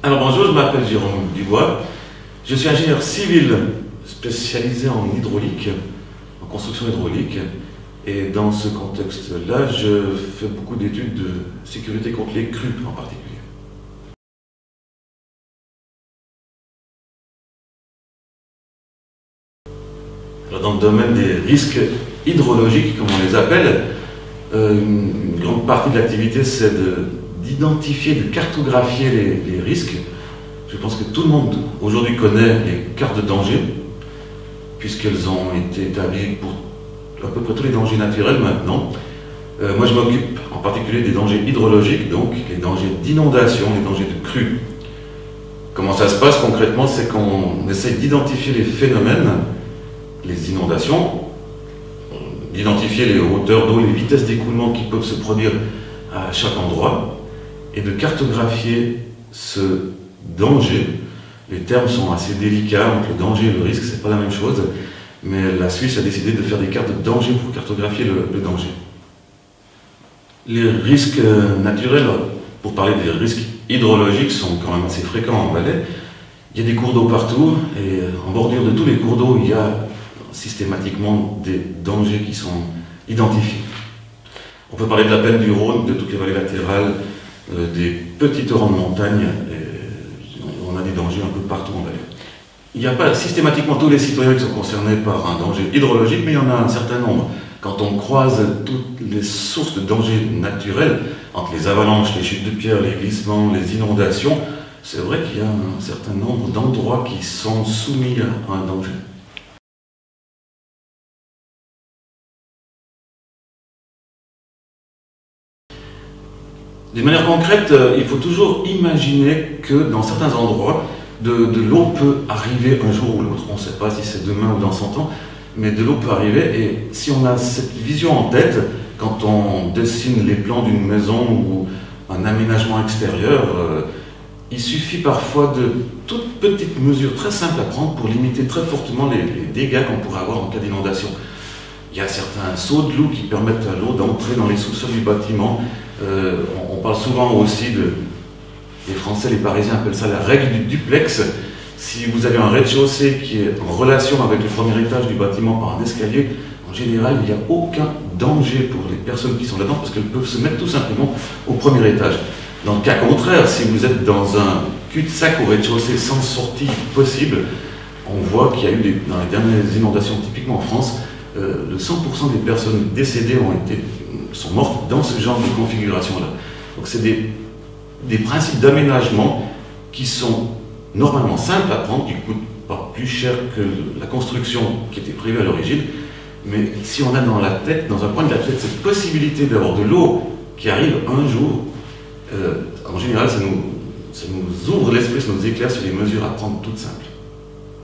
Alors bonjour, je m'appelle Jérôme Dubois, je suis ingénieur civil spécialisé en hydraulique, en construction hydraulique, et dans ce contexte-là, je fais beaucoup d'études de sécurité contre les crues en particulier. Alors, dans le domaine des risques hydrologiques, comme on les appelle, une grande partie de l'activité, c'est d'identifier, de cartographier les risques. Je pense que tout le monde aujourd'hui connaît les cartes de danger, puisqu'elles ont été établies pour à peu près tous les dangers naturels maintenant. Moi, je m'occupe en particulier des dangers hydrologiques, donc les dangers d'inondation, les dangers de crues. Comment ça se passe concrètement? C'est qu'on essaye d'identifier les phénomènes, les inondations, d'identifier les hauteurs d'eau, les vitesses d'écoulement qui peuvent se produire à chaque endroit, et de cartographier ce danger. Les termes sont assez délicats entre le danger et le risque, c'est pas la même chose, mais la Suisse a décidé de faire des cartes de danger pour cartographier le danger. Les risques naturels, pour parler des risques hydrologiques, sont quand même assez fréquents en Valais. Il y a des cours d'eau partout, et en bordure de tous les cours d'eau, il y a systématiquement des dangers qui sont identifiés. On peut parler de la plaine du Rhône, de toutes les vallées latérales, des petits torrents de montagne, et on a des dangers un peu partout en Valais. Il n'y a pas systématiquement tous les citoyens qui sont concernés par un danger hydrologique, mais il y en a un certain nombre. Quand on croise toutes les sources de dangers naturels, entre les avalanches, les chutes de pierres, les glissements, les inondations, c'est vrai qu'il y a un certain nombre d'endroits qui sont soumis à un danger. D'une manière concrète, il faut toujours imaginer que dans certains endroits, de l'eau peut arriver un jour ou l'autre. On ne sait pas si c'est demain ou dans 100 ans, mais de l'eau peut arriver. Et si on a cette vision en tête, quand on dessine les plans d'une maison ou un aménagement extérieur, il suffit parfois de toutes petites mesures très simples à prendre pour limiter très fortement les dégâts qu'on pourrait avoir en cas d'inondation. Il y a certains sauts de l'eau qui permettent à l'eau d'entrer dans les sous-sols du bâtiment. On parle souvent aussi les Français, les Parisiens appellent ça la règle du duplex. Si vous avez un rez-de-chaussée qui est en relation avec le premier étage du bâtiment par un escalier, en général, il n'y a aucun danger pour les personnes qui sont là-dedans parce qu'elles peuvent se mettre tout simplement au premier étage. Dans le cas contraire, si vous êtes dans un cul-de-sac au rez-de-chaussée sans sortie possible, on voit qu'il y a eu dans les dernières inondations, typiquement en France, 100% des personnes décédées sont mortes dans ce genre de configuration-là. Donc c'est des principes d'aménagement qui sont normalement simples à prendre, qui ne coûtent pas plus cher que la construction qui était prévue à l'origine, mais si on a dans la tête, dans un coin de la tête, cette possibilité d'avoir de l'eau qui arrive un jour, en général ça nous ouvre l'esprit, ça nous éclaire sur les mesures à prendre toutes simples.